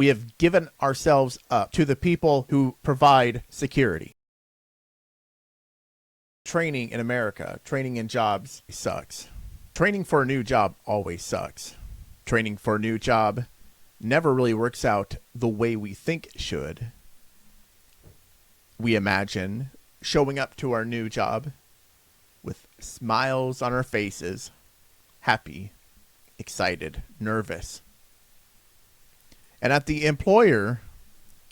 We have given ourselves up to the people who provide security. Training in America, training in jobs sucks. Training for a new job always sucks. Training for a new job never really works out the way we think it should. We imagine showing up to our new job with smiles on our faces, happy, excited, nervous. And that the employer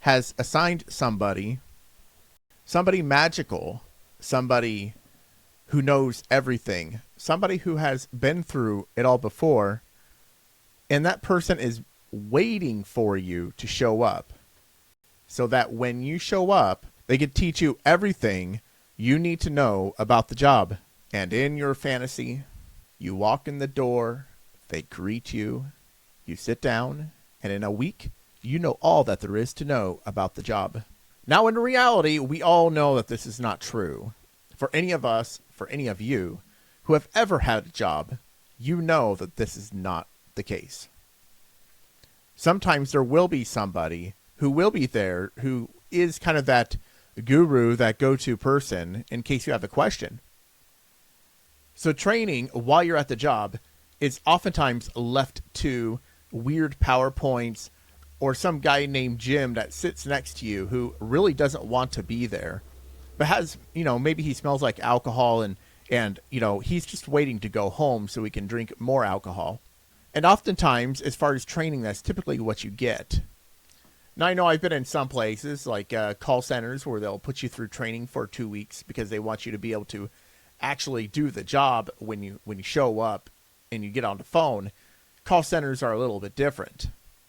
has assigned somebody magical, somebody who knows everything, somebody who has been through it all before, and that person is waiting for you to show up so that when you show up, they can teach you everything you need to know about the job. And in your fantasy, you walk in the door, they greet you, you sit down, and in a week, you know all that there is to know about the job. Now, in reality, we all know that this is not true. For any of us, for any of you who have ever had a job, you know that this is not the case. Sometimes there will be somebody who will be there who is kind of that guru, that go-to person in case you have a question. So training while you're at the job is oftentimes left to weird PowerPoints or some guy named Jim that sits next to you who really doesn't want to be there, but has, maybe he smells like alcohol and he's just waiting to go home so he can drink more alcohol. And oftentimes, as far as training, that's typically what you get. Now, I know I've been in some places like call centers where they'll put you through training for 2 weeks because they want you to be able to actually do the job when you show up and you get on the phone. Call centers are a little bit different.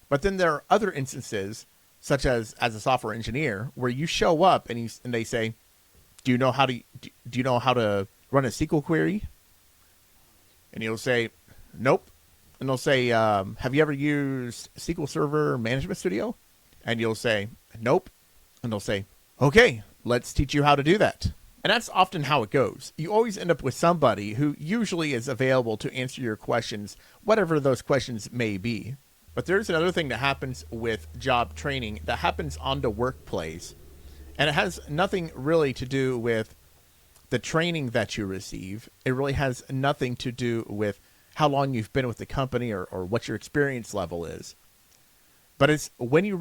But then there are other instances, such as a software engineer, where you show up and they say, do you know how to run a SQL query? And you'll say, nope. And they'll say, have you ever used SQL Server Management Studio? And you'll say, nope. And they'll say, okay, let's teach you how to do that. And that's often how it goes. You always end up with somebody who usually is available to answer your questions, whatever those questions may be. But there's another thing that happens with job training that happens on the workplace. And it has nothing really to do with the training that you receive. It really has nothing to do with how long you've been with the company or what your experience level is. But it's when you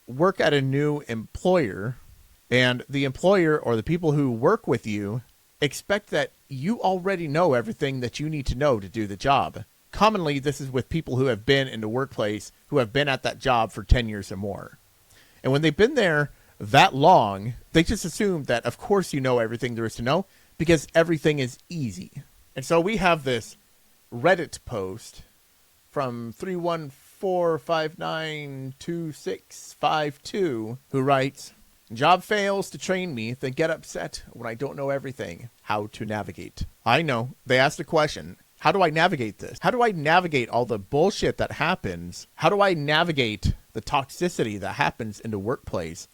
work at a new employer and the employer or the people who work with you expect that you already know everything that you need to know to do the job. Commonly, this is with people who have been in the workplace, who have been at that job for 10 years or more. And when they've been there that long, they just assume that, of course, you know everything there is to know because everything is easy. And so we have this Reddit post from 314592652 who writes, job fails to train me, then get upset when I don't know everything. How to navigate. I know. They asked a question. How do I navigate this? How do I navigate all the bullshit that happens? How do I navigate the toxicity that happens in the workplace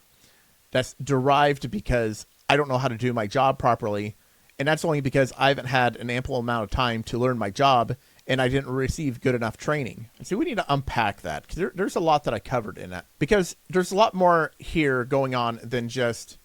that's derived because I don't know how to do my job properly? And that's only because I haven't had an ample amount of time to learn my job and I didn't receive good enough training. And so we need to unpack that because there's a lot that I covered in that, because there's a lot more here going on than just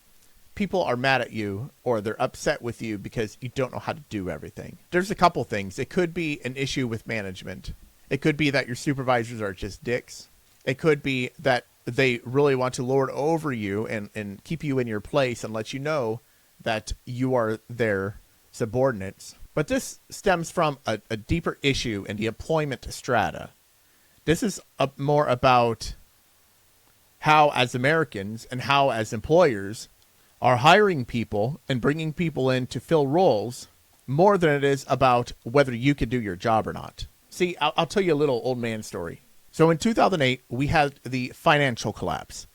people are mad at you or they're upset with you because you don't know how to do everything. There's a couple things. It could be an issue with management. It could be that your supervisors are just dicks. It could be that they really want to lord over you and keep you in your place and let you know that you are their subordinates. But this stems from a deeper issue in the employment strata. This is more about how, as Americans and how, as employers, are hiring people and bringing people in to fill roles more than it is about whether you can do your job or not. See, I'll tell you a little old man story. So in 2008, we had the financial collapse.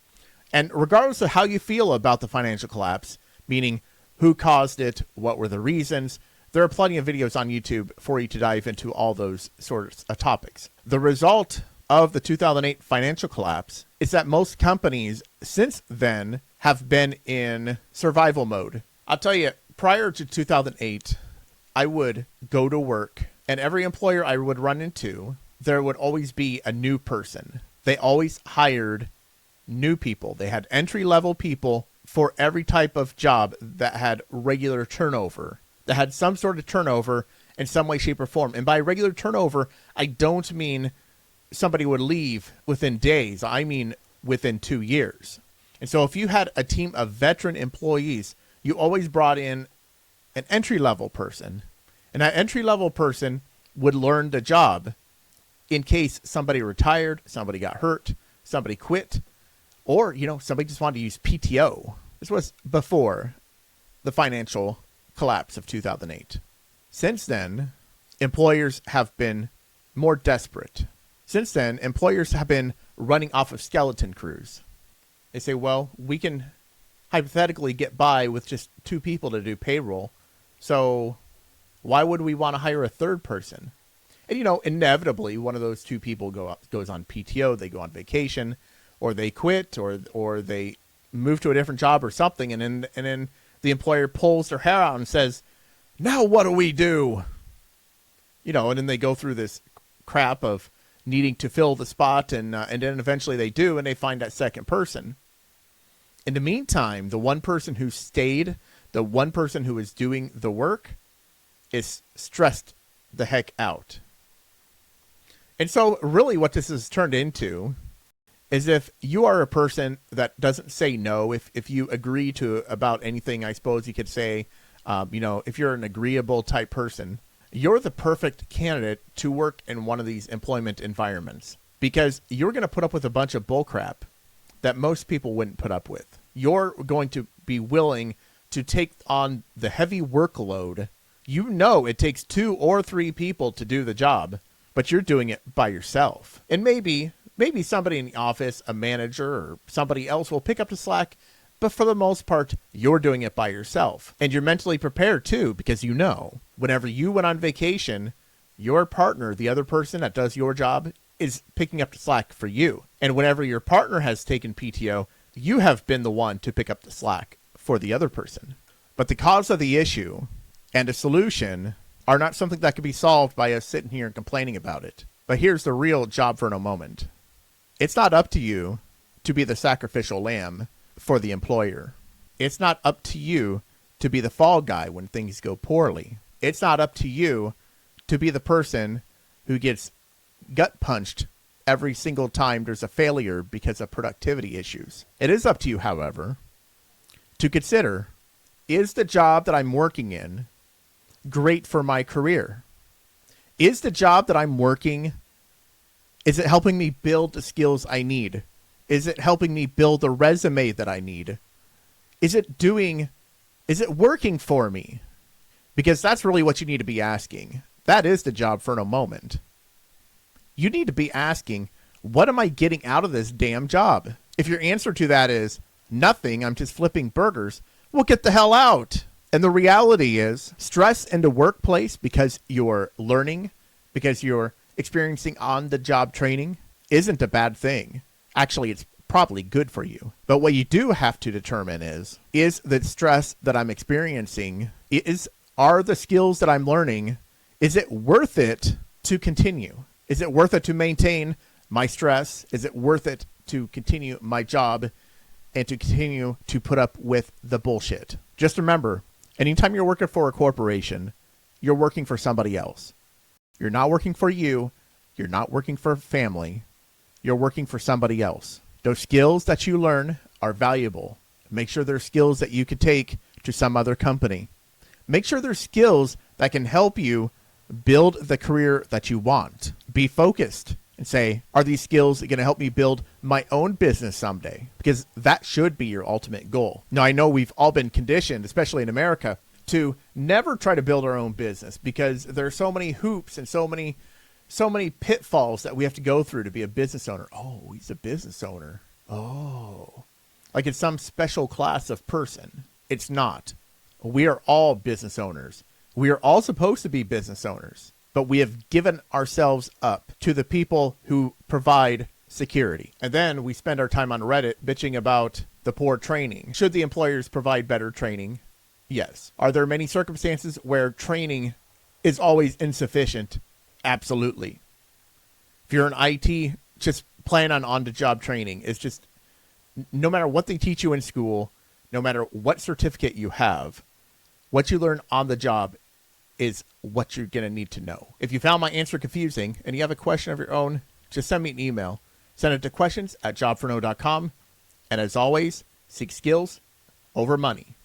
And regardless of how you feel about the financial collapse, meaning who caused it, what were the reasons, there are plenty of videos on YouTube for you to dive into all those sorts of topics. The result of the 2008 financial collapse is that most companies since then have been in survival mode. I'll tell you, prior to 2008, I would go to work, and every employer I would run into, there would always be a new person they always hired new people. They had entry-level people for every type of job that had regular turnover, that had some sort of turnover in some way, shape, or form. And by regular turnover, I don't mean somebody would leave within days. I mean within 2 years. And so if you had a team of veteran employees, you always brought in an entry-level person. And that entry-level person would learn the job in case somebody retired, somebody got hurt, somebody quit, or, somebody just wanted to use PTO. This was before the financial collapse of 2008. Since then, employers have been more desperate. Since then, employers have been running off of skeleton crews. They say, well, we can hypothetically get by with just 2 people to do payroll. So why would we want to hire a third person? And, inevitably, one of those 2 people goes on PTO, they go on vacation, or they quit, or they move to a different job or something, and then the employer pulls their hair out and says, now what do we do? And then they go through this crap of needing to fill the spot, and then eventually they do, and they find that second person. In the meantime, the one person who stayed, the one person who is doing the work, is stressed the heck out. And so really what this has turned into is, if you are a person that doesn't say no, if you agree to about anything, I suppose you could say, if you're an agreeable type person, you're the perfect candidate to work in one of these employment environments, because you're going to put up with a bunch of bullcrap that most people wouldn't put up with. You're going to be willing to take on the heavy workload. It takes 2 or 3 people to do the job, but you're doing it by yourself. And maybe somebody in the office, a manager or somebody else, will pick up the slack, but for the most part, you're doing it by yourself. And you're mentally prepared too, because whenever you went on vacation, your partner, the other person that does your job, is picking up the slack for you. And whenever your partner has taken PTO, you have been the one to pick up the slack for the other person. But the cause of the issue and the solution are not something that can be solved by us sitting here and complaining about it. But here's the real job for no moment. It's not up to you to be the sacrificial lamb for the employer. It's not up to you to be the fall guy when things go poorly. It's not up to you to be the person who gets gut punched every single time there's a failure because of productivity issues. It is up to you, however, to consider, is the job that I'm working in great for my career? Is the job that I'm working, is it helping me build the skills I need? Is it helping me build the resume that I need? Is it working for me? Because that's really what you need to be asking. That is the job for no moment. You need to be asking, what am I getting out of this damn job? If your answer to that is nothing, I'm just flipping burgers, well, get the hell out. And the reality is, stress in the workplace because you're learning, because you're experiencing on-the-job training, isn't a bad thing. Actually, it's probably good for you. But what you do have to determine is the stress that I'm experiencing, are the skills that I'm learning, is it worth it to continue? Is it worth it to maintain my stress? Is it worth it to continue my job and to continue to put up with the bullshit? Just remember, anytime you're working for a corporation, you're working for somebody else. You're not working for you. You're not working for family. You're working for somebody else. Those skills that you learn are valuable. Make sure they're skills that you could take to some other company. Make sure they're skills that can help you build the career that you want. Be focused and say, are these skills going to help me build my own business someday? Because that should be your ultimate goal. Now, I know we've all been conditioned, especially in America, to never try to build our own business because there are so many hoops and so many pitfalls that we have to go through to be a business owner. Oh, he's a business owner. Oh, like it's some special class of person. It's not. We are all business owners. We are all supposed to be business owners, but we have given ourselves up to the people who provide security. And then we spend our time on Reddit bitching about the poor training. Should the employers provide better training? Yes. Are there many circumstances where training is always insufficient? Absolutely. If you're in IT, just plan on the job training. It's just no matter what they teach you in school, no matter what certificate you have, what you learn on the job is what you're going to need to know. If you found my answer confusing and you have a question of your own, just send me an email. Send it to questions@jobforno.com. And as always, seek skills over money.